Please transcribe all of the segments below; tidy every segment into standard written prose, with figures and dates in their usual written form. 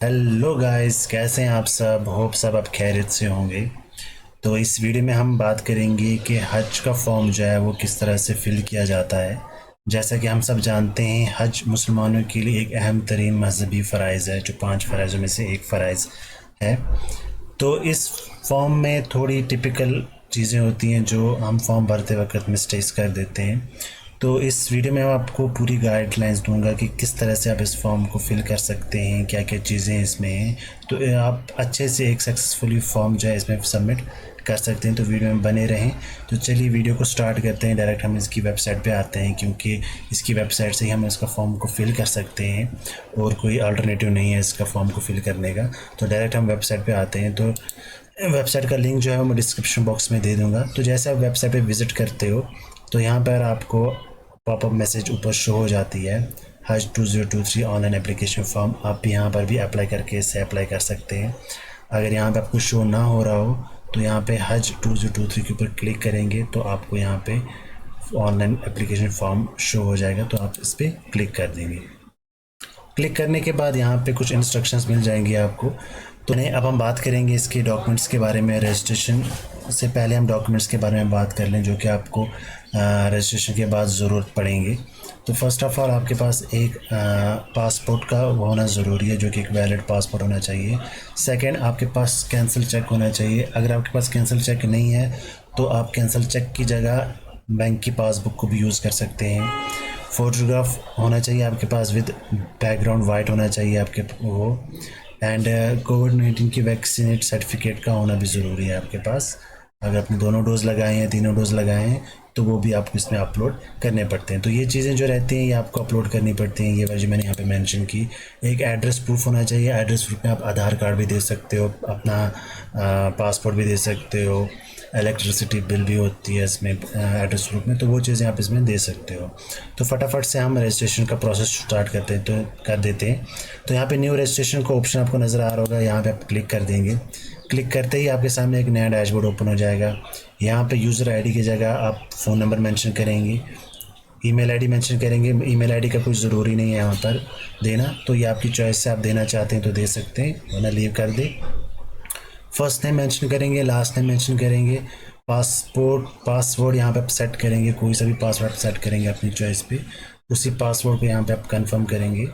Hello guys, कैसे हैं आप सब। होप सब आप खैरियत से होंगे। तो इस वीडियो में हम बात करेंगे कि हज का फॉर्म जो है वो किस तरह से फिल किया जाता है। जैसा कि हम सब जानते हैं, हज मुसलमानों के लिए एक अहम तरीन मजहबी फ़राइज़ है, जो 5 फ़राइज़ों में से एक फ़राइज़ है। तो इस फॉर्म में थोड़ी टिपिकल चीज़ें होती हैं जो हम फॉर्म भरते वक्त मिस्टेक्स कर देते हैं। तो इस वीडियो में मैं आपको पूरी गाइडलाइंस दूंगा कि किस तरह से आप इस फॉर्म को फिल कर सकते हैं, क्या क्या चीज़ें इसमें हैं। तो आप अच्छे से एक सक्सेसफुली फॉर्म जो है इसमें सबमिट कर सकते हैं। तो वीडियो में बने रहें। तो चलिए वीडियो को स्टार्ट करते हैं। डायरेक्ट हम इसकी वेबसाइट पे आते हैं, क्योंकि इसकी वेबसाइट से ही हम इसका फॉर्म को फिल कर सकते हैं और कोई अल्टरनेटिव नहीं है इसका फॉर्म को फिल करने का। तो डायरेक्ट हम वेबसाइट पे आते हैं। तो वेबसाइट का लिंक जो है मैं डिस्क्रिप्शन बॉक्स में दे दूँगा। तो जैसे आप वेबसाइट पे विज़िट करते हो तो यहाँ पर आपको पॉपअप मैसेज ऊपर शो हो जाती है, हज 2023 ऑनलाइन एप्लीकेशन फॉर्म। आप यहाँ पर भी अप्लाई करके इससे अप्लाई कर सकते हैं। अगर यहाँ पे आपको शो ना हो रहा हो तो यहाँ पे हज 2023 के ऊपर क्लिक करेंगे तो आपको यहाँ पे ऑनलाइन एप्लीकेशन फॉर्म शो हो जाएगा। तो आप इस पर क्लिक कर देंगे। क्लिक करने के बाद यहाँ पे कुछ इंस्ट्रक्शंस मिल जाएंगी आपको। तो नहीं, अब हम बात करेंगे इसके डॉक्यूमेंट्स के बारे में। रजिस्ट्रेशन से पहले हम डॉक्यूमेंट्स के बारे में बात कर लें जो कि आपको रजिस्ट्रेशन के बाद ज़रूरत पड़ेंगी। तो फर्स्ट ऑफ़ ऑल आपके पास एक पासपोर्ट का होना ज़रूरी है, जो कि एक वैलिड पासपोर्ट होना चाहिए। सेकंड, आपके पास कैंसिल चेक होना चाहिए। अगर आपके पास कैंसिल चेक नहीं है तो आप कैंसिल चेक की जगह बैंक की पासबुक को भी यूज़ कर सकते हैं। फ़ोटोग्राफ होना चाहिए आपके पास विद बैकग्राउंड वाइट होना चाहिए आपके वो। एंड कोविड-19 की वैक्सीनेट सर्टिफिकेट का होना भी ज़रूरी है आपके पास। अगर आपने दोनों डोज़ लगाए हैं, तीनों डोज़ लगाए हैं, तो वो भी आपको इसमें अपलोड करने पड़ते हैं। तो ये चीज़ें जो रहती हैं ये आपको अपलोड करनी पड़ती हैं। ये वजह मैंने यहाँ पे मेंशन की। एक एड्रेस प्रूफ होना चाहिए। एड्रेस प्रूफ में आप आधार कार्ड भी दे सकते हो, अपना पासपोर्ट भी दे सकते हो, इलेक्ट्रिसिटी बिल भी होती है इसमें एड्रेस प्रूफ में। तो वो चीज़ें आप इसमें दे सकते हो। तो फटाफट से हम रजिस्ट्रेशन का प्रोसेस स्टार्ट करते हैं, तो कर देते हैं। तो यहाँ पे न्यू रजिस्ट्रेशन का ऑप्शन आपको नज़र आ रहा होगा, यहाँ पे आप क्लिक कर देंगे। क्लिक करते ही आपके सामने एक नया डैशबोर्ड ओपन हो जाएगा। यहाँ पे यूज़र आईडी की जगह आप फ़ोन नंबर मेंशन करेंगे, ईमेल आईडी मेंशन करेंगे। ईमेल आईडी का कुछ ज़रूरी नहीं है यहाँ पर देना, तो ये आपकी चॉइस से आप देना चाहते हैं तो दे सकते हैं, वरना लीव कर दें। फर्स्ट नेम मेंशन करेंगे, लास्ट नेम मेंशन करेंगे। पासवर्ड यहाँ पे आप सेट करेंगे, कोई सा भी पासवर्ड सेट करेंगे अपनी चॉइस पे। उसी पासवर्ड को यहाँ पे आप कंफर्म करेंगे।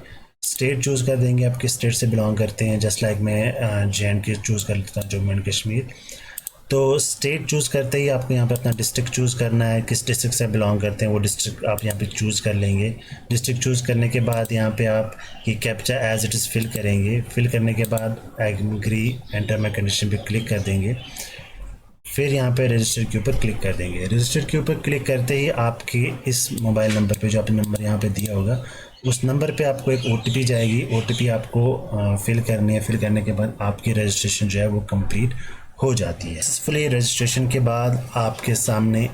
स्टेट चूज़ कर देंगे, आप किस स्टेट से बिलोंग करते हैं। जस्ट लाइक मैं JNK चूज़ कर लेता हूँ, जम्मू एंड कश्मीर। तो स्टेट चूज़ करते ही आपको यहाँ पे अपना डिस्ट्रिक्ट चूज़ करना है, किस डिस्ट्रिक्ट से बिलोंग करते हैं वो डिस्ट्रिक्ट आप यहाँ पे चूज़ कर लेंगे। डिस्ट्रिक्ट चूज़ करने के बाद यहाँ पे आप ये captcha as it is fill करेंगे। फिल करने के बाद एग्री एंटर माय कंडीशन पे क्लिक कर देंगे। फिर यहाँ पे रजिस्टर के ऊपर क्लिक कर देंगे। रजिस्टर के ऊपर क्लिक करते ही आपके इस मोबाइल नंबर पे, जो आपने नंबर यहाँ पे दिया होगा, उस नंबर पे आपको एक OTP जाएगी। OTP आपको फिल करनी है। फिल करने के बाद आपकी रजिस्ट्रेशन जो है वो कंप्लीट हो जाती है। सक्सेसफुली रजिस्ट्रेशन के बाद आपके सामने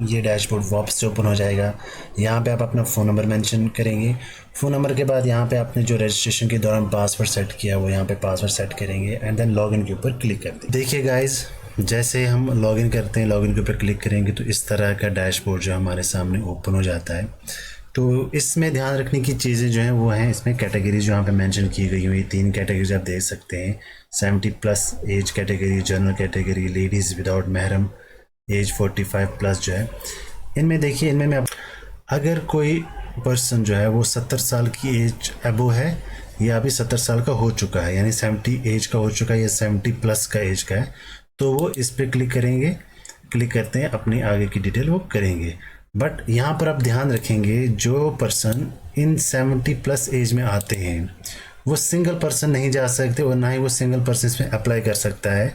ये डैशबोर्ड वापस से ओपन हो जाएगा। यहाँ पे आप अपना फ़ोन नंबर मेंशन करेंगे। फ़ोन नंबर के बाद यहाँ पे आपने जो रजिस्ट्रेशन के दौरान पासवर्ड सेट किया वो यहाँ पे पासवर्ड सेट करेंगे एंड देन लॉगिन के ऊपर क्लिक कर देंगे। देखिए गाइज, जैसे हम लॉगिन करते हैं, लॉगिन के ऊपर क्लिक करेंगे तो इस तरह का डैशबोर्ड जो हमारे सामने ओपन हो जाता है। तो इसमें ध्यान रखने की चीज़ें जो हैं वो हैं, इसमें कैटेगरी जो यहाँ पे मेंशन की गई हुई 3 कैटेगरीज आप देख सकते हैं। 70+ age category, general category, ladies without महरम, एज 45+ जो है। इनमें देखिए, इनमें मैं अगर कोई पर्सन जो है वो 70 साल की एज अबो है या अभी 70 साल का हो चुका है, यानी 70 एज का हो चुका है या 70+ का एज का है, तो वो इस पर क्लिक करेंगे। क्लिक करते हैं, अपनी आगे की डिटेल वो करेंगे। बट यहाँ पर आप ध्यान रखेंगे, जो पर्सन इन 70+ एज में आते हैं वो सिंगल पर्सन नहीं जा सकते और ना ही वो सिंगल पर्सन इसमें अप्लाई कर सकता है।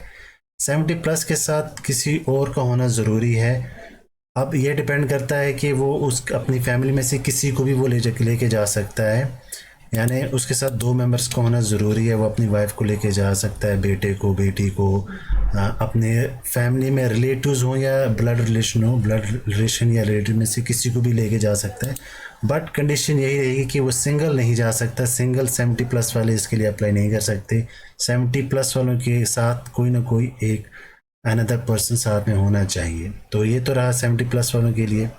70+ के साथ किसी और का होना ज़रूरी है। अब ये डिपेंड करता है कि वो उस अपनी फैमिली में से किसी को भी वो लेके जा सकता है, यानी उसके साथ 2 मेंबर्स का होना ज़रूरी है। वो अपनी वाइफ को लेके जा सकता है, बेटे को, बेटी को, अपने फैमिली में रिलेटिव्स हो या ब्लड रिलेशन हो, ब्लड रिलेशन या रिलेटिव में से किसी को भी लेके जा सकता है। बट कंडीशन यही रहेगी कि वो सिंगल नहीं जा सकता। सिंगल 70+ वाले इसके लिए अप्लाई नहीं कर सकते। 70+ वालों के साथ कोई ना कोई एक अनदर पर्सन साथ में होना चाहिए। तो ये तो रहा 70+ वालों के लिए।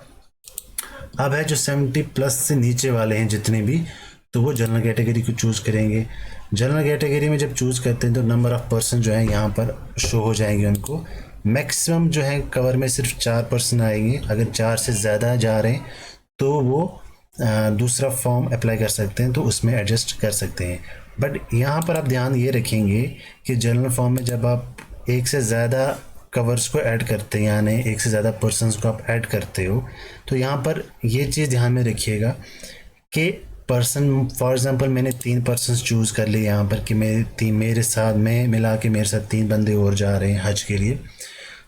अब है जो 70+ से नीचे वाले हैं जितने भी, तो वो जनरल कैटेगरी को चूज़ करेंगे। जनरल कैटेगरी में जब चूज़ करते हैं तो नंबर ऑफ़ पर्सन जो है यहाँ पर शो हो जाएंगे उनको। मैक्सिमम जो है कवर में सिर्फ 4 पर्सन आएंगे। अगर 4 से ज़्यादा जा रहे हैं तो वो दूसरा फॉर्म अप्लाई कर सकते हैं, तो उसमें एडजस्ट कर सकते हैं। बट यहाँ पर आप ध्यान ये रखेंगे कि जनरल फॉर्म में जब आप एक से ज़्यादा कवर्स को ऐड करते हैं, यानी एक से ज़्यादा पर्सन्स को आप ऐड करते हो, तो यहाँ पर ये चीज़ ध्यान में रखिएगा कि पर्सन, फॉर एग्ज़ाम्पल मैंने 3 पर्सन्स चूज़ कर लिए यहाँ पर कि मेरे साथ में मिला के मेरे साथ 3 बंदे और जा रहे हैं हज के लिए।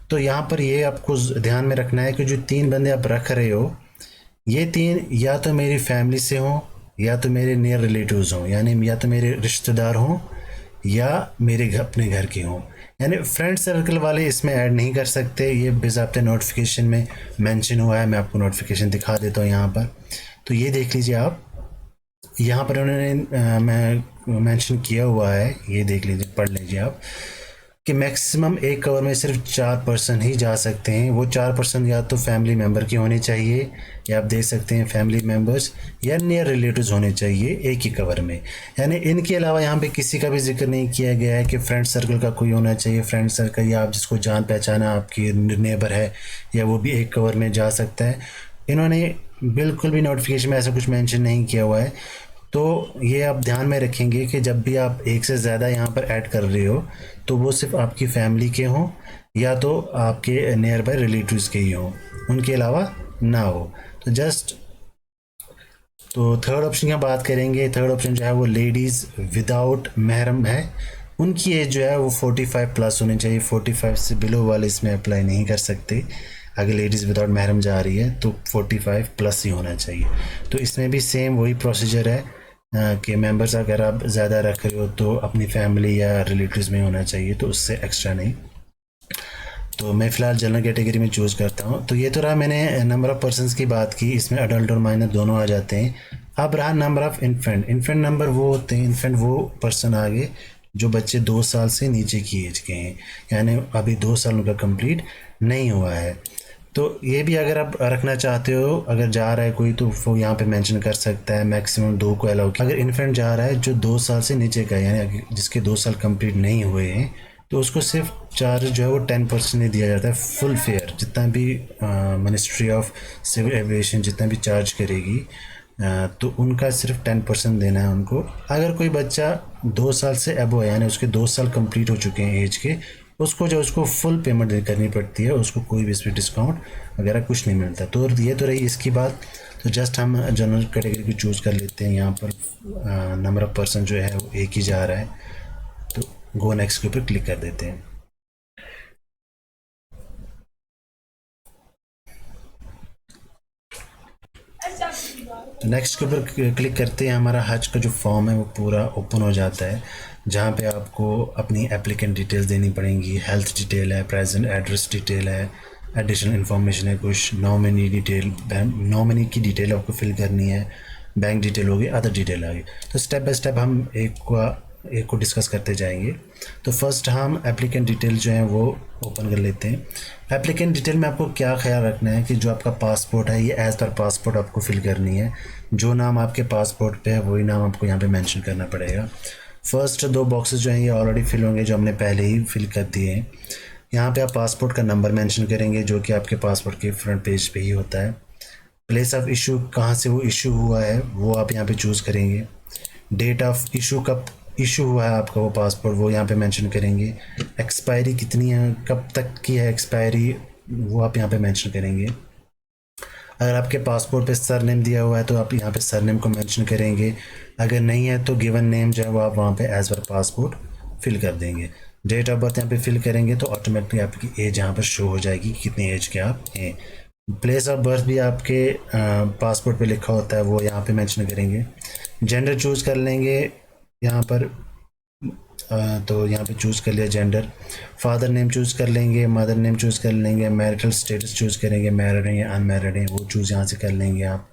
तो यहाँ पर ये आपको ध्यान में रखना है कि जो 3 बंदे आप रख रहे हो, ये 3 या तो मेरी फैमिली से हों, या तो मेरे नियर रिलेटिव्स हों, यानी या तो मेरे रिश्तेदार हों या मेरे अपने घर के हों। यानी फ्रेंड सर्कल वाले इसमें ऐड नहीं कर सकते। ये बाज़ाब्ता नोटिफिकेशन में मेंशन हुआ है, मैं आपको नोटिफिकेशन दिखा देता हूँ यहाँ पर। तो ये देख लीजिए आप, यहाँ पर उन्होंने मैं मेंशन किया हुआ है, ये देख लीजिए, पढ़ लीजिए आप कि मैक्सिमम एक कवर में सिर्फ 4 पर्सन ही जा सकते हैं। वो 4 पर्सन या तो फैमिली मेम्बर के होने चाहिए, या आप देख सकते हैं फैमिली मेम्बर्स या नियर रिलेटिव्स होने चाहिए एक ही कवर में। यानी इनके अलावा यहाँ पे किसी का भी जिक्र नहीं किया गया है कि फ्रेंड सर्कल का कोई होना चाहिए। फ्रेंड सर्कल या आप जिसको जान पहचाना आपकी नेबर है, या वो भी एक कवर में जा सकता है। इन्होंने बिल्कुल भी नोटिफिकेशन में ऐसा कुछ मेंशन नहीं किया हुआ है। तो ये आप ध्यान में रखेंगे कि जब भी आप एक से ज़्यादा यहाँ पर ऐड कर रहे हो तो वो सिर्फ आपकी फैमिली के हों या तो आपके नियर बाय रिलेटिव्स के ही हों, उनके अलावा ना हो। तो थर्ड ऑप्शन की बात करेंगे। थर्ड ऑप्शन जो है वो लेडीज़ विदाउट महरम है। उनकी एज जो है वो 45 प्लस होनी चाहिए। 45 से बिलो वाले इसमें अप्लाई नहीं कर सकते। अगर लेडीज़ विदाउट महरम जा रही है तो 45 प्लस ही होना चाहिए। तो इसमें भी सेम वही प्रोसीजर है कि मेंबर्स अगर आप ज़्यादा रख रहे हो तो अपनी फैमिली या रिलेटिव्स में होना चाहिए, तो उससे एक्स्ट्रा नहीं। तो मैं फ़िलहाल जनरल कैटेगरी में चूज़ करता हूँ। तो ये तो रहा, मैंने नंबर ऑफ़ पर्सन्स की बात की, इसमें अडल्ट और माइनर दोनों आ जाते हैं। अब रहा number of infant. Infant number वो होते हैं, इन्फेंट वो पर्सन आगे जो बच्चे 2 साल से नीचे की एज के हैं, यानी अभी 2 साल उनका कंप्लीट नहीं हुआ है। तो ये भी अगर आप रखना चाहते हो, अगर जा रहा है कोई तो वो यहाँ पे मेंशन कर सकता है। मैक्सिमम 2 को अलाउ किया। अगर इन्फेंट जा रहा है जो 2 साल से नीचे का है, यानी जिसके 2 साल कंप्लीट नहीं हुए हैं, तो उसको सिर्फ चार्ज जो है वो 10% ही दिया जाता है। फुल फेयर जितना भी मिनिस्ट्री ऑफ सिविल एविएशन जितना भी चार्ज करेगी, तो उनका सिर्फ 10% देना है उनको। अगर कोई बच्चा 2 साल से अबव है, यानी उसके 2 साल कंप्लीट हो चुके हैं एज के, उसको फुल पेमेंट करनी पड़ती है। उसको कोई भी इसमें डिस्काउंट वगैरह कुछ नहीं मिलता। तो ये तो रही इसकी बात। तो जस्ट हम जनरल कैटेगरी को चूज़ कर लेते हैं। यहाँ पर नंबर ऑफ़ पर्सन जो है वो एक ही जा रहा है, तो गो नेक्स्ट के ऊपर क्लिक कर देते हैं। नेक्स्ट के ऊपर क्लिक करते हैं। हमारा हज का जो फॉर्म है वो पूरा ओपन हो जाता है, जहाँ पे आपको अपनी एप्लीकेंट डिटेल्स देनी पड़ेंगी। हेल्थ डिटेल है, प्रेजेंट एड्रेस डिटेल है, एडिशनल इन्फॉर्मेशन है कुछ, नॉमिनी डिटेल, नॉमिनी की डिटेल आपको फिल करनी है, बैंक डिटेल होगी, अदर डिटेल आ गई। तो स्टेप बाय स्टेप हम एक को डिस्कस करते जाएंगे। तो फर्स्ट हम एप्लीकेंट डिटेल जो है वो ओपन कर लेते हैं। एप्लीकेंट डिटेल में आपको क्या ख्याल रखना है कि जो आपका पासपोर्ट है ये एज़ पर पासपोर्ट आपको फिल करनी है। जो नाम आपके पासपोर्ट पे है वही नाम आपको यहाँ पे मेंशन करना पड़ेगा। फर्स्ट 2 बॉक्सेस जो हैं ये ऑलरेडी फिल होंगे, जो हमने पहले ही फिल कर दिए हैं। यहाँ पे आप पासपोर्ट का नंबर मेंशन करेंगे जो कि आपके पासपोर्ट के फ्रंट पेज पे ही होता है। प्लेस ऑफ इशू, कहाँ से वो इशू हुआ है वो आप यहाँ पे चूज़ करेंगे। डेट ऑफ इशू, कब इशू हुआ है आपका वो पासपोर्ट, वो यहाँ पे मेंशन करेंगे। एक्सपायरी कितनी है, कब तक की है एक्सपायरी, वो आप यहाँ पे मेंशन करेंगे। अगर आपके पासपोर्ट पे सरनेम दिया हुआ है तो आप यहाँ पे सरनेम को मेंशन करेंगे। अगर नहीं है तो गिवन नेम जो है वो आप वहाँ पे एज पर पासपोर्ट फिल कर देंगे। डेट ऑफ बर्थ यहाँ पे फिल करेंगे तो ऑटोमेटिकली आपकी एज यहाँ पर शो हो जाएगी कि कितनी एज के आप हैं। प्लेस ऑफ बर्थ भी आपके पासपोर्ट पे लिखा होता है, वो यहाँ पे मेंशन करेंगे। जेंडर चूज़ कर लेंगे यहाँ पर, तो यहाँ पे चूज़ कर लिया जेंडर। फादर नेम चूज़ कर लेंगे, मदर नेम चूज़ कर लेंगे, मैरिटल स्टेटस चूज़ करेंगे, मैरिड हैं या अनमैरिड हैं वो चूज़ यहाँ से कर लेंगे आप।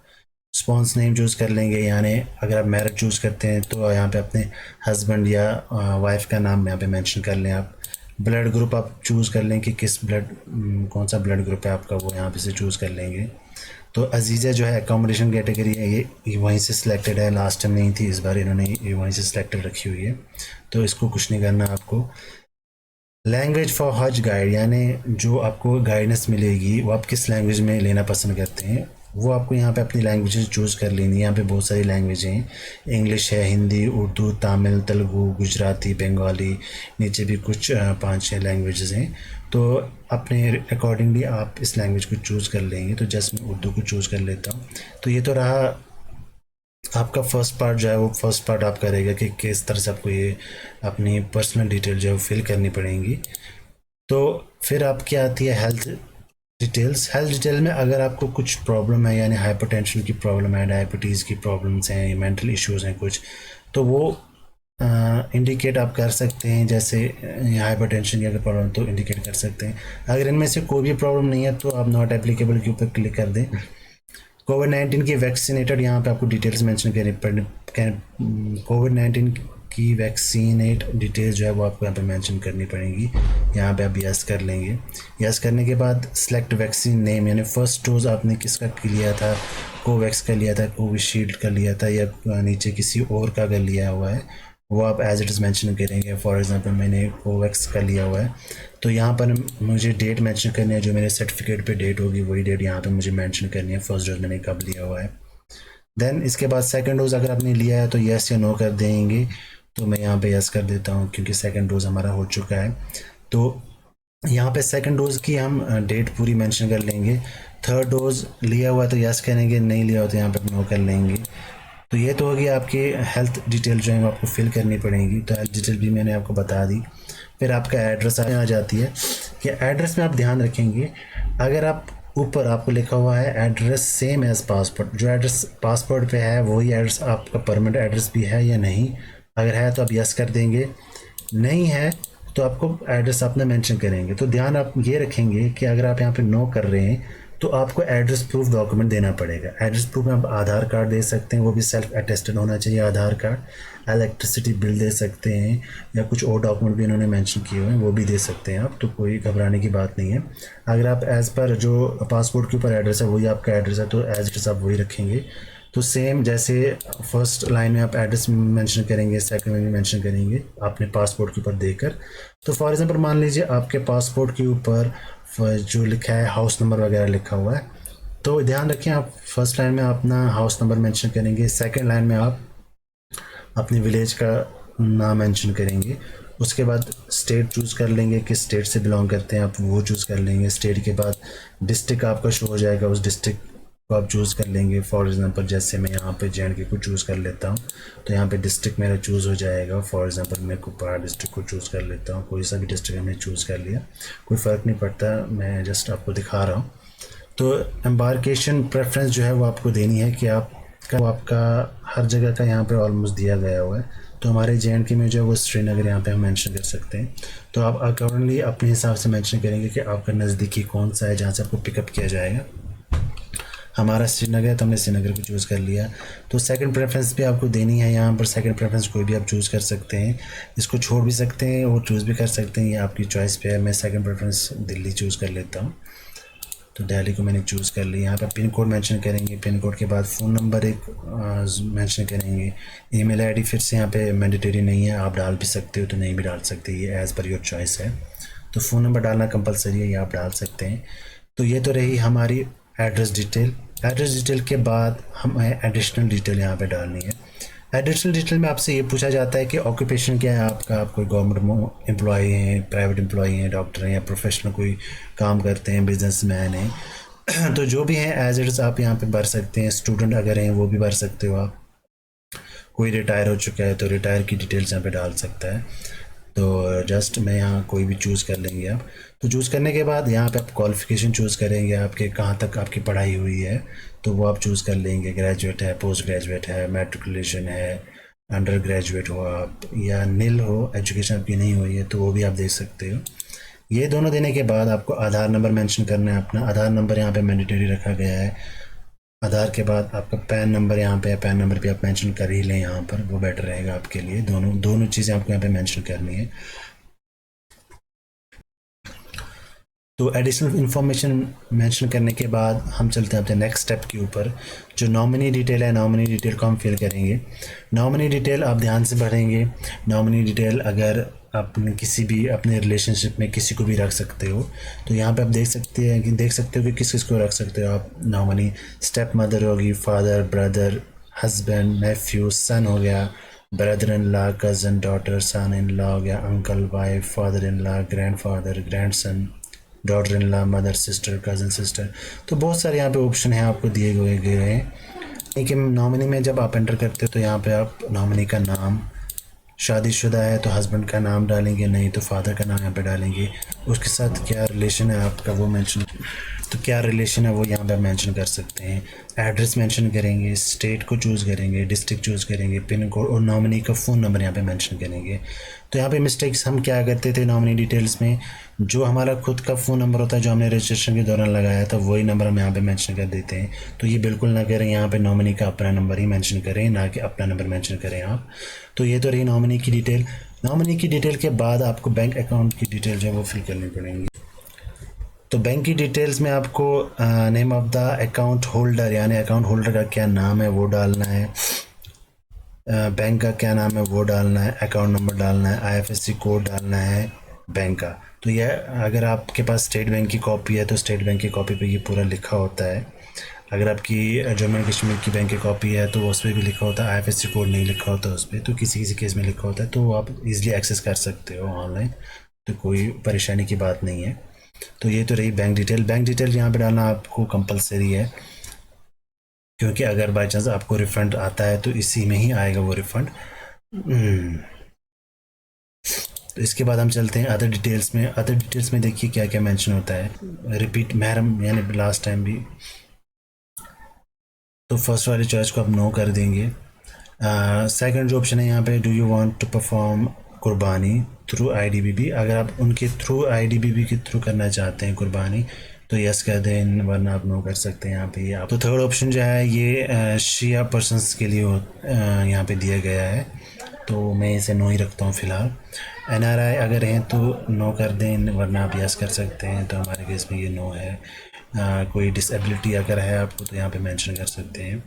स्पॉन्स नेम चूज़ कर लेंगे, यानी अगर आप मैरिड चूज़ करते हैं तो यहाँ पे अपने हस्बैंड या वाइफ का नाम यहाँ पे मेंशन कर लें आप। ब्लड ग्रुप आप चूज़ कर लें कि किस कौन सा ब्लड ग्रुप है आपका, वो यहाँ पे से चूज़ कर लेंगे। तो अजीज़ा जो है अकोमोडेशन कैटेगरी है, ये वहीं से सिलेक्टेड है, लास्ट टाइम नहीं थी, इस बार इन्होंने ये वहीं से सिलेक्टेड रखी हुई है, तो इसको कुछ नहीं करना आपको। लैंग्वेज फॉर हज गाइड, यानी जो आपको गाइडेंस मिलेगी वो आप किस लैंग्वेज में लेना पसंद करते हैं, वो आपको यहाँ पे अपनी लैंग्वेजेस चूज़ कर लेनी है। यहाँ पे बहुत सारी लैंग्वेज हैं, इंग्लिश है, हिंदी, उर्दू, तमिल, तेलुगु, गुजराती, बंगाली, नीचे भी कुछ 5-6 लैंग्वेजेस हैं। तो अपने अकॉर्डिंगली आप इस लैंग्वेज को चूज़ कर लेंगे। तो जस्ट मैं उर्दू को चूज़ कर लेता हूँ। तो ये तो रहा आपका फर्स्ट पार्ट जो है, वो फर्स्ट पार्ट आप करेगा कि किस तरह से आपको ये अपनी पर्सनल डिटेल जो है वो फिल करनी पड़ेंगी। तो फिर आपकी आती है हेल्थ डिटेल्स। हेल्थ डिटेल में अगर आपको कुछ प्रॉब्लम है, यानी हाइपरटेंशन की प्रॉब्लम है, डायबिटीज़ की प्रॉब्लम्स हैं, मेंटल इश्यूज़ हैं कुछ, तो वो इंडिकेट आप कर सकते हैं। जैसे हाइपरटेंशन की अगर प्रॉब्लम तो इंडिकेट कर सकते हैं। अगर इनमें से कोई भी प्रॉब्लम नहीं है तो आप नॉट एप्लीकेबल के ऊपर क्लिक कर दें। कोविड-19 की वैक्सीनेटेड, यहाँ पे आपको डिटेल्स मेंशन करनी पड़े। कोविड-19 की वैक्सीनेट डिटेल्स जो है वो आपको यहाँ पे मेंशन करनी पड़ेगी। यहाँ पे आप यस कर लेंगे। यस करने के बाद सिलेक्ट वैक्सीन नेम, यानी फर्स्ट डोज आपने किसका लिया था, कोवैक्स का लिया था, कोविशील्ड का लिया था, या नीचे किसी और का अगर लिया हुआ है वो आप एज इट इज़ मेंशन करेंगे। फॉर एग्जांपल मैंने कोवैक्स का लिया हुआ है, तो यहाँ पर मुझे डेट मेंशन करनी है, जो मेरे सर्टिफिकेट पे डेट होगी वही डेट यहाँ पे मुझे मेंशन करनी है, फर्स्ट डोज मैंने कब लिया हुआ है। देन इसके बाद सेकंड डोज अगर आपने लिया है तो यस या नो कर देंगे। तो मैं यहाँ पे यस कर देता हूँ क्योंकि सेकंड डोज हमारा हो चुका है। तो यहाँ पे सेकंड डोज की हम डेट पूरी मेंशन कर लेंगे। थर्ड डोज लिया हुआ तो यस करेंगे, नहीं लिया हो तो यहाँ पे नो कर लेंगे। तो ये तो होगी आपकी हेल्थ डिटेल जो है आपको फिल करनी पड़ेगी। तो हेल्थ डिटेल भी मैंने आपको बता दी। फिर आपका एड्रेस आ जाती है कि एड्रेस में आप ध्यान रखेंगे, अगर आप ऊपर आपको लिखा हुआ है एड्रेस सेम एज़ पासपोर्ट, जो एड्रेस पासपोर्ट पे है वही एड्रेस आपका परमानेंट एड्रेस भी है या नहीं। अगर है तो आप यस कर देंगे, नहीं है तो आपको एड्रेस अपना मेंशन करेंगे। तो ध्यान आप ये रखेंगे कि अगर आप यहाँ पे नो कर रहे हैं तो आपको एड्रेस प्रूफ डॉक्यूमेंट देना पड़ेगा। एड्रेस प्रूफ में आप आधार कार्ड दे सकते हैं, वो भी सेल्फ अटेस्टेड होना चाहिए आधार कार्ड। इलेक्ट्रिसिटी बिल दे सकते हैं, या कुछ और डॉक्यूमेंट भी इन्होंने मेंशन किए हुए हैं वो भी दे सकते हैं आप। तो कोई घबराने की बात नहीं है। अगर आप एज़ पर जो पासपोर्ट के ऊपर एड्रेस है वही आपका एड्रेस है तो एज इट इज़ आप वही रखेंगे। तो सेम जैसे फर्स्ट लाइन में आप एड्रेस मेंशन करेंगे, सेकंड में भी मेंशन करेंगे अपने पासपोर्ट के ऊपर देकर। तो फॉर एग्जांपल मान लीजिए आपके पासपोर्ट के ऊपर जो लिखा है हाउस नंबर वगैरह लिखा हुआ है, तो ध्यान रखें आप फर्स्ट लाइन में अपना हाउस नंबर मेंशन करेंगे, सेकंड लाइन में आप अपने विलेज का नाम मेंशन करेंगे। उसके बाद स्टेट चूज़ कर लेंगे, किस स्टेट से बिलोंग करते हैं आप वो चूज़ कर लेंगे। स्टेट के बाद डिस्ट्रिक्ट आपका शो हो जाएगा, उस डिस्ट्रिक्ट को आप चूज़ कर लेंगे। फॉर एग्जांपल जैसे मैं यहाँ पे JNK को चूज़ कर लेता हूँ, तो यहाँ पे डिस्ट्रिक्ट मेरा चूज़ हो जाएगा। फॉर एग्जांपल मैं कुपवाड़ा डिस्ट्रिक्ट को चूज़ कर लेता हूँ, कोई सा भी डिस्ट्रिक्ट हमने चूज़ कर लिया, कोई फ़र्क नहीं पड़ता, मैं जस्ट आपको दिखा रहा हूँ। तो एम्बार्केशन प्रेफरेंस जो है वो आपको देनी है कि आपका हर जगह का यहाँ पे ऑलमोस्ट दिया गया हुआ है। तो हमारे JNK में जो है वो श्रीनगर यहाँ पे हम मेंशन कर सकते हैं। तो आप अकॉर्डिंगली अपने हिसाब से मेंशन करेंगे कि आपका नज़दीकी कौन सा है जहाँ से आपको पिकअप किया जाएगा। हमारा श्रीनगर है तो हमने श्रीनगर को चूज़ कर लिया। तो सेकंड प्रेफरेंस भी आपको देनी है। यहाँ पर सेकंड प्रेफरेंस कोई भी आप चूज़ कर सकते हैं, इसको छोड़ भी सकते हैं और चूज़ भी कर सकते हैं, ये आपकी चॉइस पे है। मैं सेकंड प्रेफरेंस दिल्ली चूज़ कर लेता हूँ। तो दिल्ली को मैंने चूज़ कर लिया। यहाँ पर पिन कोड मेंशन करेंगे, पिन कोड के बाद फ़ोन नंबर एक मेंशन करेंगे। ईमेल आईडी फिर से यहाँ पे मैंडेटरी नहीं है, आप डाल भी सकते हो तो नहीं भी डाल सकते, ये एज़ पर योर चॉइस है। तो फ़ोन नंबर डालना कंपलसरी है, ये आप डाल सकते हैं। तो ये तो रही हमारी एड्रेस डिटेल। एड्रेस डिटेल के बाद हमें एडिशनल डिटेल यहाँ पे डालनी है। एडिशनल डिटेल में आपसे ये पूछा जाता है कि ऑक्यूपेशन क्या है आपका, आप कोई गवर्नमेंट एम्प्लॉई हैं, प्राइवेट एम्प्लॉई हैं, डॉक्टर हैं, या प्रोफेशनल कोई काम करते हैं, बिजनेसमैन हैं। तो जो भी हैं एज इट इज़ आप यहाँ पे भर सकते हैं। स्टूडेंट अगर हैं वो भी भर सकते हो आप। कोई रिटायर हो चुका है तो रिटायर की डिटेल्स यहाँ पे डाल सकता है। तो जस्ट मैं यहाँ कोई भी चूज़ कर लेंगे आप। तो चूज़ करने के बाद यहाँ पे आप क्वालिफ़िकेशन चूज़ करेंगे, आपके कहाँ तक आपकी पढ़ाई हुई है तो वो आप चूज़ कर लेंगे। ग्रेजुएट है, पोस्ट ग्रेजुएट है, मैट्रिकुलेशन है, अंडर ग्रेजुएट हो आप, या नील हो, एजुकेशन आपकी नहीं हुई है तो वो भी आप दे सकते हो। ये दोनों देने के बाद आपको आधार नंबर मेंशन करना है अपना। आधार नंबर यहाँ पे मैंडेटरी रखा गया है। आधार के बाद आपका पैन नंबर यहाँ पे है, पैन नंबर भी आप मेंशन कर ही लें यहाँ पर, वो बेटर रहेगा आपके लिए। दोनों चीज़ें आपको यहाँ पे मेंशन करनी है। तो एडिशनल इन्फॉर्मेशन मेंशन करने के बाद हम चलते हैं अपने नेक्स्ट स्टेप के ऊपर, जो नॉमिनी डिटेल है। नॉमिनी डिटेल को हम फिल करेंगे। नॉमिनी डिटेल आप ध्यान से पढ़ेंगे। नॉमिनी डिटेल अगर आपने किसी भी अपने रिलेशनशिप में किसी को भी रख सकते हो, तो यहाँ पे आप देख सकते हो कि किस किस को रख सकते हो आप नॉमिनी। स्टेप मदर होगी, father, brother, husband, nephew, son हो गया, brother in law, cousin, daughter, son in law हो गया, uncle, wife, father in law, grandfather, grandson, daughter in law, mother, sister, cousin, sister. तो बहुत सारे यहाँ पे ऑप्शन हैं आपको दिए गए हैं। लेकिन नॉमिनी में जब आप एंटर करते हो तो यहाँ पे आप नॉमिनी का नाम, शादीशुदा है तो हस्बैंड का नाम डालेंगे, नहीं तो फादर का नाम यहाँ पे डालेंगे। उसके साथ क्या रिलेशन है आपका वो मेंशन, तो क्या रिलेशन है वो यहाँ पे मेंशन कर सकते हैं। एड्रेस मेंशन करेंगे, स्टेट को चूज़ करेंगे, डिस्ट्रिक्ट चूज़ करेंगे, पिन कोड और नॉमिनी का फ़ोन नंबर यहाँ पे मेंशन करेंगे। तो यहाँ पे मिस्टेक्स हम क्या करते थे नॉमिनी डिटेल्स में, जो हमारा खुद का फ़ोन नंबर होता है जो हमने रजिस्ट्रेशन के दौरान लगाया था वही नंबर हम यहाँ पे मेंशन कर देते हैं। तो ये बिल्कुल ना करें, यहाँ पे नॉमिनी का अपना नंबर ही मेंशन करें, ना कि अपना नंबर मेंशन करें आप। तो ये तो रही नॉमिनी की डिटेल। नॉमिनी की डिटेल के बाद आपको बैंक अकाउंट की डिटेल जो है वो फिल करनी पड़ेंगी। तो बैंक की डिटेल्स में आपको name of the account holder, यानी अकाउंट होल्डर का क्या नाम है वो डालना है, बैंक का क्या नाम है वो डालना है, अकाउंट नंबर डालना है, आईएफएससी कोड डालना है बैंक का। तो ये अगर आपके पास स्टेट बैंक की कॉपी है तो स्टेट बैंक की कॉपी पे ये पूरा लिखा होता है। अगर आपकी जम्मू एंड कश्मीर की बैंक की कॉपी है तो उस पर भी लिखा होता है, आईएफएससी कोड नहीं लिखा होता उस पर, तो किसी किसी केस में लिखा होता है, तो आप इजीली एक्सेस कर सकते हो ऑनलाइन, तो कोई परेशानी की बात नहीं है। तो ये तो रही बैंक डिटेल। बैंक डिटेल यहाँ पे डालना आपको कंपलसरी है, क्योंकि अगर बाई चांस आपको रिफ़ंड आता है तो इसी में ही आएगा वो रिफ़ंड। तो इसके बाद हम चलते हैं अदर डिटेल्स में। अदर डिटेल्स में देखिए क्या क्या मेंशन होता है। रिपीट महरम, यानी लास्ट टाइम भी, तो फर्स्ट वाली चॉइस को आप नो कर देंगे। सेकंड जो ऑप्शन है यहाँ पे, do you want to perform qurbani through IDBB, अगर आप उनके थ्रू आईडीबीबी के थ्रू करना चाहते हैं कुर्बानी तो यस कर दें, वरना आप नो कर सकते हैं यहाँ पे। ये आप तो थर्ड ऑप्शन जो है ये शिया पर्सनस के लिए यहाँ पे दिया गया है, तो मैं इसे नो ही रखता हूँ फ़िलहाल। एनआरआई अगर हैं तो नो कर दें, वरना आप यस कर सकते हैं, तो हमारे केस में ये नो है। कोई डिसेबिलिटी अगर है आपको तो यहाँ पे मेंशन कर सकते हैं।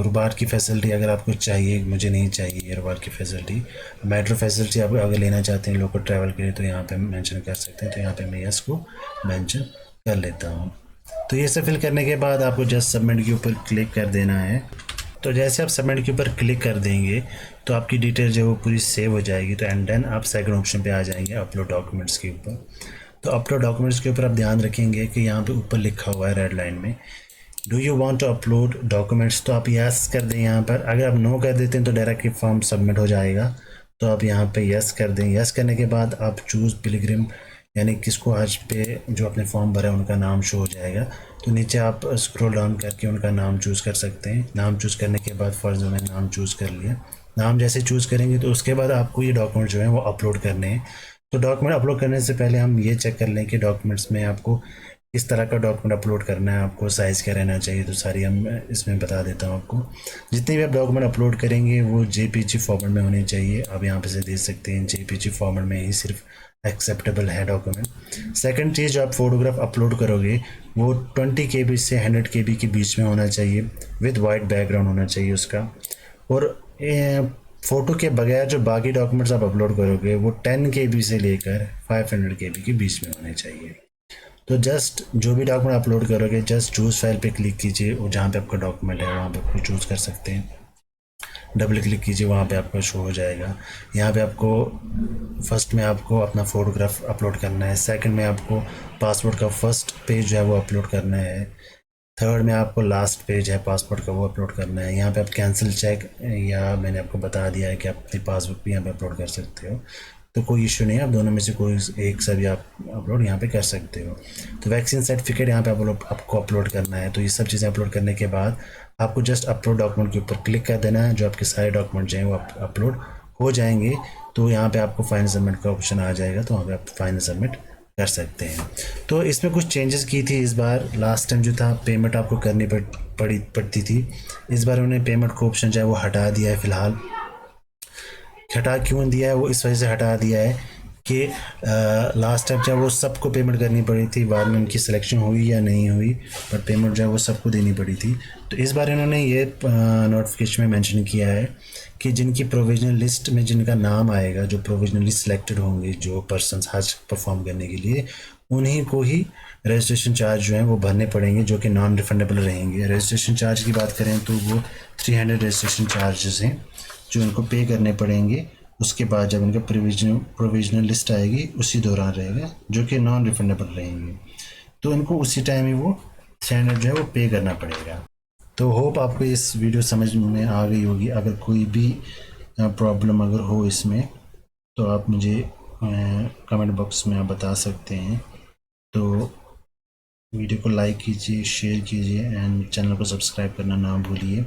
रुबार की फैसिलिटी अगर आपको चाहिए, मुझे नहीं चाहिए ये रुबार की फैसिलिटी। मेट्रो फैसिलिटी आप अगर लेना चाहते हैं लोकल ट्रैवल के लिए तो यहाँ पे मेंशन कर सकते हैं, तो यहाँ पे मैं यस को मेंशन कर लेता हूँ। तो ये सब फिल करने के बाद आपको जस्ट सबमिट के ऊपर क्लिक कर देना है। तो जैसे आप सबमिट के ऊपर क्लिक कर देंगे तो आपकी डिटेल जो है वो पूरी सेव हो जाएगी। तो एंड देन आप सेकंड ऑप्शन पे आ जाएंगे अपलोड डॉक्यूमेंट्स के ऊपर। तो अपलोड डॉक्यूमेंट्स के ऊपर आप ध्यान रखेंगे कि यहाँ पे ऊपर लिखा हुआ है रेड लाइन में, do you want to upload documents, तो आप यस कर दें यहाँ पर। अगर आप नो कर देते हैं तो डायरेक्टली फॉर्म सबमिट हो जाएगा, तो आप यहाँ पे यस कर दें। यस करने के बाद आप चूज़ पिलग्रिम, यानी किसको हज पे जो अपने फॉर्म भरा है उनका नाम शो हो जाएगा। तो नीचे आप स्क्रॉल डाउन करके उनका नाम चूज़ कर सकते हैं। नाम चूज़ करने के बाद फर्ज मैंने नाम चूज़ कर लिया। नाम जैसे चूज़ करेंगे तो उसके बाद आपको ये डॉक्यूमेंट जो है वो अपलोड करने हैं। तो डॉक्यूमेंट अपलोड करने से पहले हम ये चेक कर लें कि डॉक्यूमेंट्स में आपको किस तरह का डॉक्यूमेंट अपलोड करना है, आपको साइज़ क्या रहना चाहिए, तो सारी हम इसमें बता देता हूँ आपको। जितने भी आप डॉक्यूमेंट अपलोड करेंगे वो जेपीजी फॉर्मेट में होने चाहिए। आप यहाँ पे से देख सकते हैं जेपीजी फॉर्मेट में ही सिर्फ एक्सेप्टेबल है डॉक्यूमेंट। सेकंड चीज़, जो आप फोटोग्राफ अपलोड करोगे वो 20 KB से 100 KB के बीच में होना चाहिए, विद वाइट बैकग्राउंड होना चाहिए उसका। और फ़ोटो के बगैर जो बाकी डॉक्यूमेंट्स आप अपलोड करोगे वो 10 KB से लेकर 500 KB के बीच में होने चाहिए। तो जस्ट जो भी डॉक्यूमेंट अपलोड करोगे जस्ट चूज़ फाइल पे क्लिक कीजिए और जहाँ पे आपका डॉक्यूमेंट है वहाँ पे आपको चूज़ कर सकते हैं। डबल क्लिक कीजिए, वहाँ पे आपका शो हो जाएगा। यहाँ पे आपको फर्स्ट में आपको अपना फ़ोटोग्राफ अपलोड करना है, सेकंड में आपको पासपोर्ट का फर्स्ट पेज जो है वो अपलोड करना है, थर्ड में आपको लास्ट पेज है पासपोर्ट का वो अपलोड करना है। यहाँ पे आप कैंसिल चेक, या मैंने आपको बता दिया है कि आप अपनी पासबुक भी यहाँ पे अपलोड कर सकते हो, तो कोई इशू नहीं है, आप दोनों में से कोई एक से भी आप अपलोड यहाँ पे कर सकते हो। तो वैक्सीन सर्टिफिकेट यहाँ पे आपको अपलोड करना है। तो ये सब चीज़ें अपलोड करने के बाद आपको जस्ट अपलोड डॉक्यूमेंट के ऊपर क्लिक कर देना है। जो आपके सारे डॉक्यूमेंट जो हैं वो अपलोड हो जाएंगे, तो यहाँ पे आपको फाइनल सबमिट का ऑप्शन आ जाएगा, तो वहाँ पे आप फाइनल सबमिट कर सकते हैं। तो इसमें कुछ चेंजेस की थी इस बार। लास्ट टाइम जो था पेमेंट आपको करनी पड़ती थी, इस बार उन्होंने पेमेंट का ऑप्शन जो है वो हटा दिया है फ़िलहाल। हटा क्यों दिया है वो इस वजह से हटा दिया है कि लास्ट टाइम जब वो सबको पेमेंट करनी पड़ी थी, बाद में उनकी सिलेक्शन हुई या नहीं हुई, पर पेमेंट जो है वो सबको देनी पड़ी थी। तो इस बार इन्होंने ये नोटिफिकेशन में मेंशन किया है कि जिनकी प्रोविजनल लिस्ट में जिनका नाम आएगा, जो प्रोविजनली सिलेक्टेड होंगे जो पर्सनस हज परफॉर्म करने के लिए, उन्हीं को ही रजिस्ट्रेशन चार्ज जो है वो भरने पड़ेंगे, जो कि नॉन रिफंडेबल रहेंगे। रजिस्ट्रेशन चार्ज की बात करें तो वो 300 रजिस्ट्रेशन चार्जेस हैं जो उनको पे करने पड़ेंगे। उसके बाद जब उनका प्रोविजनल लिस्ट आएगी उसी दौरान रहेगा, जो कि नॉन रिफंडेबल रहेंगे। तो उनको उसी टाइम ही वो 300 जो है वो पे करना पड़ेगा। तो होप आपको इस वीडियो समझ में आ गई होगी। अगर कोई भी प्रॉब्लम अगर हो इसमें तो आप मुझे कमेंट बॉक्स में आप बता सकते हैं। तो वीडियो को लाइक कीजिए, शेयर कीजिए एंड चैनल को सब्सक्राइब करना ना भूलिए।